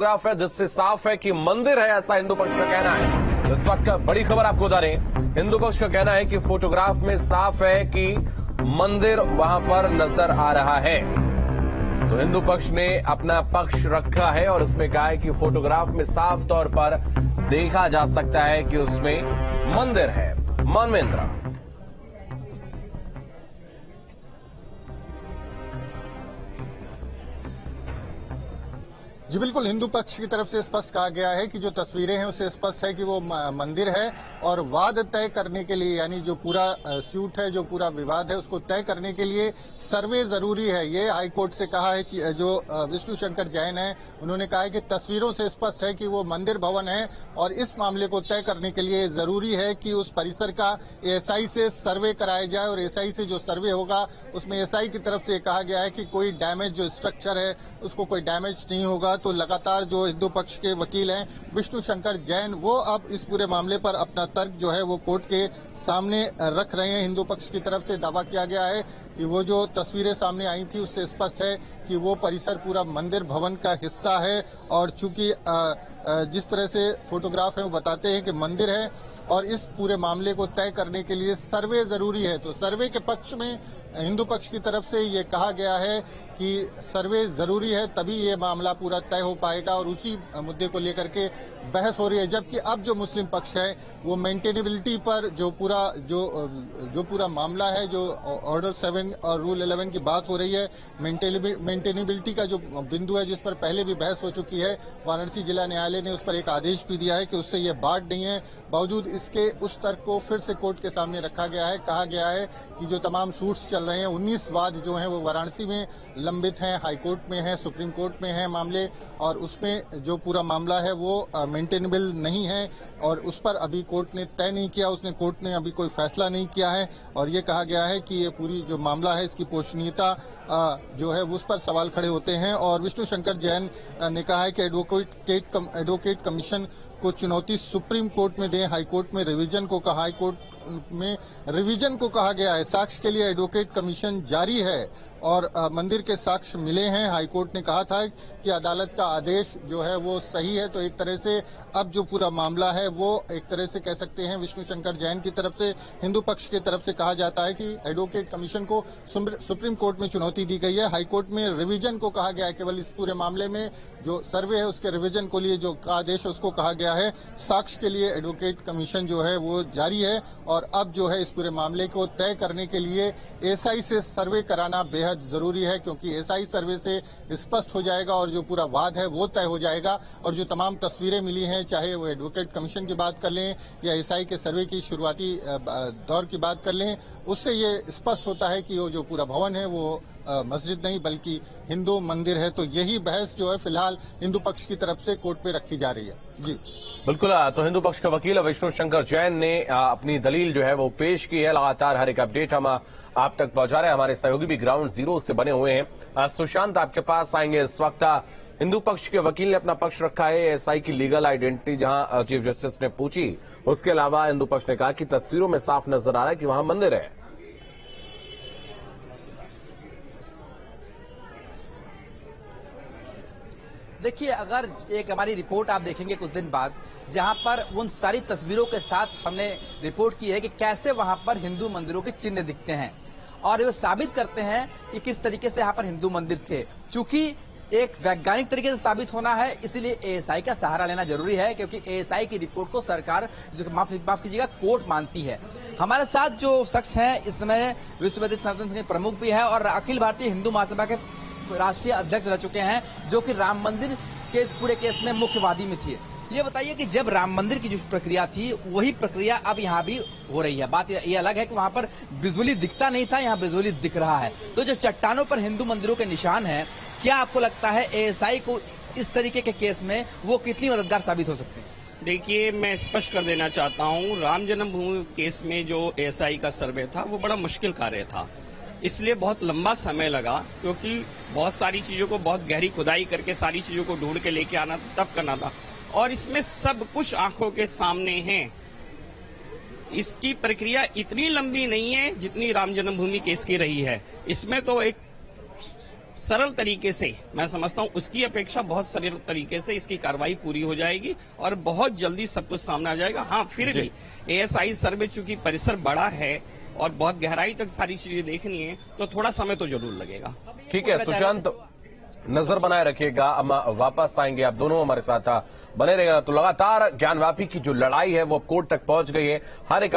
Photograph है जिससे साफ है कि मंदिर है, ऐसा हिंदू पक्ष का कहना है। इस वक्त बड़ी खबर आपको बता रहे हैं, हिंदू पक्ष का कहना है कि फोटोग्राफ में साफ है कि मंदिर वहां पर नजर आ रहा है। तो हिंदू पक्ष ने अपना पक्ष रखा है और उसमें कहा है कि फोटोग्राफ में साफ तौर पर देखा जा सकता है कि उसमें मंदिर है। मानवेंद्र। जी बिल्कुल, हिंदू पक्ष की तरफ से स्पष्ट कहा गया है कि जो तस्वीरें हैं उससे स्पष्ट है कि वो मंदिर है और वाद तय करने के लिए, यानी जो पूरा सूट है, जो पूरा विवाद है, उसको तय करने के लिए सर्वे जरूरी है। ये हाईकोर्ट से कहा है। जो विष्णु शंकर जैन है उन्होंने कहा है कि तस्वीरों से स्पष्ट है कि वो मंदिर भवन है और इस मामले को तय करने के लिए जरूरी है कि उस परिसर का एएसआई से सर्वे कराया जाए और एएसआई से जो सर्वे होगा उसमें एएसआई की तरफ से कहा गया है कि कोई डैमेज जो स्ट्रक्चर है उसको कोई डैमेज नहीं होगा। तो लगातार जो हिंदू पक्ष के वकील हैं विष्णु शंकर जैन, वो अब इस पूरे मामले पर अपना तर्क जो है वो कोर्ट के सामने रख रहे हैं। हिंदू पक्ष की तरफ से दावा किया गया है कि वो जो तस्वीरें सामने आई थी उससे स्पष्ट है कि वो परिसर पूरा मंदिर भवन का हिस्सा है और चूंकि जिस तरह से फोटोग्राफ है वो बताते हैं कि मंदिर है और इस पूरे मामले को तय करने के लिए सर्वे जरूरी है। तो सर्वे के पक्ष में हिंदू पक्ष की तरफ से ये कहा गया है कि सर्वे जरूरी है, तभी ये मामला पूरा तय हो पाएगा और उसी मुद्दे को लेकर के बहस हो रही है। जबकि अब जो मुस्लिम पक्ष है वो मेंटेनेबिलिटी पर जो पूरा मामला है, जो ऑर्डर 7 और रूल 11 की बात हो रही है, मेंटेनेबिलिटी का जो बिंदु है जिस पर पहले भी बहस हो चुकी है, वाराणसी जिला न्यायालय ने उस पर एक आदेश भी दिया है कि उससे ये बात नहीं है। बावजूद इसके उस तर्क को फिर से कोर्ट के सामने रखा गया है। कहा गया है कि जो तमाम सूट्स चल रहे हैं 19 वाद जो हैं वो वाराणसी में लंबित हैं, हाईकोर्ट में है, सुप्रीम कोर्ट में है मामले, और उसमें जो पूरा मामला है वो मेंटेनेबल नहीं है और उस पर अभी कोर्ट ने तय नहीं किया, कोर्ट ने अभी कोई फैसला नहीं किया है। और ये कहा गया है कि ये पूरी जो मामला है इसकी पोषणीयता जो है उस पर सवाल खड़े होते हैं। और विष्णु शंकर जैन ने कहा है कि एडवोकेट कमीशन को चुनौती सुप्रीम कोर्ट में दें, हाईकोर्ट में रिवीजन को कहा, हाईकोर्ट में रिवीजन को कहा गया है। साक्ष्य के लिए एडवोकेट कमीशन जारी है और मंदिर के साक्ष्य मिले हैं। हाईकोर्ट ने कहा था कि अदालत का आदेश जो है वो सही है। तो एक तरह से अब जो पूरा मामला है वो एक तरह से कह सकते हैं विष्णु शंकर जैन की तरफ से, हिंदू पक्ष की तरफ से कहा जाता है कि एडवोकेट कमीशन को सुप्रीम कोर्ट में चुनौती दी गई है। हाईकोर्ट में रिवीजन को कहा गया है, केवल इस पूरे मामले में जो सर्वे है उसके रिवीजन को लिए जो आदेश उसको कहा गया है। साक्ष्य के लिए एडवोकेट कमीशन जो है वो जारी है और अब जो है इस पूरे मामले को तय करने के लिए एएसआई से सर्वे कराना बेहद जरूरी है, क्योंकि एएसआई सर्वे से स्पष्ट हो जाएगा और जो पूरा वाद है वो तय हो जाएगा। और जो तमाम तस्वीरें मिली हैं, चाहे वो एडवोकेट कमीशन की बात कर लें या एएसआई के सर्वे की शुरुआती दौर की बात कर लें, उससे ये स्पष्ट होता है कि वो जो पूरा भवन है वो मस्जिद नहीं बल्कि हिंदू मंदिर है। तो यही बहस जो है फिलहाल हिंदू पक्ष की तरफ से कोर्ट में रखी जा रही है। जी बिल्कुल, तो हिंदू पक्ष का वकील विष्णु शंकर जैन ने अपनी दलील जो है वो पेश की है। लगातार हर एक अपडेट हम आप तक पहुंचा रहे हैं, हमारे सहयोगी भी ग्राउंड जीरो से बने हुए हैं। सुशांत आपके पास आएंगे इस वक्त। हिंदू पक्ष के वकील ने अपना पक्ष रखा है, एएसआई की लीगल आइडेंटिटी जहां चीफ जस्टिस ने पूछी, उसके अलावा हिंदू पक्ष ने कहा कि तस्वीरों में साफ नजर आ रहा है कि वहां मंदिर है। देखिए, अगर एक हमारी रिपोर्ट आप देखेंगे कुछ दिन बाद, जहां पर उन सारी तस्वीरों के साथ हमने रिपोर्ट की है कि कैसे वहां पर हिंदू मंदिरों के चिन्ह दिखते हैं और वे साबित करते हैं कि किस तरीके से यहाँ पर हिंदू मंदिर थे। चूंकि एक वैज्ञानिक तरीके से साबित होना है, इसलिए एएसआई का सहारा लेना जरूरी है, क्योंकि एएसआई की रिपोर्ट को सरकार जो माफ कीजिएगा कोर्ट मानती है। हमारे साथ जो शख्स हैं इस समय विश्व वैदिक सनातन संघ के प्रमुख भी हैं और अखिल भारतीय हिंदू महासभा के राष्ट्रीय अध्यक्ष रह चुके हैं, जो कि राम मंदिर के इस पूरे केस में मुख्यवादी में थी। ये बताइए कि जब राम मंदिर की जो प्रक्रिया थी वही प्रक्रिया अब यहाँ भी हो रही है। बात ये अलग है कि वहाँ पर विजुअली दिखता नहीं था, यहाँ विजुअली दिख रहा है। तो जो चट्टानों पर हिंदू मंदिरों के निशान है, क्या आपको लगता है एएसआई को इस तरीके के केस में वो कितनी मददगार साबित हो सकते हैं? देखिए, मैं स्पष्ट कर देना चाहता हूँ, राम जन्मभूमि केस में जो एएसआई का सर्वे था वो बड़ा मुश्किल कार्य था, इसलिए बहुत लंबा समय लगा, क्योंकि बहुत सारी चीजों को बहुत गहरी खुदाई करके सारी चीजों को ढूंढ के लेके आना था, तब करना था। और इसमें सब कुछ आंखों के सामने है। इसकी प्रक्रिया इतनी लंबी नहीं है जितनी राम जन्मभूमि केस की रही है। इसमें तो एक सरल तरीके से, मैं समझता हूं उसकी अपेक्षा बहुत सरल तरीके से इसकी कार्रवाई पूरी हो जाएगी और बहुत जल्दी सब कुछ सामने आ जाएगा। हाँ, फिर भी एएसआई सर्वे चूंकि परिसर बड़ा है और बहुत गहराई तक सारी चीजें देखनी है, तो थोड़ा समय तो जरूर लगेगा। ठीक है सुशांत, नजर बनाए रखिएगा। हम वापस आएंगे, आप दोनों हमारे साथ बने रहेगा। तो लगातार ज्ञानवापी की जो लड़ाई है वो कोर्ट तक पहुंच गई है। हर एक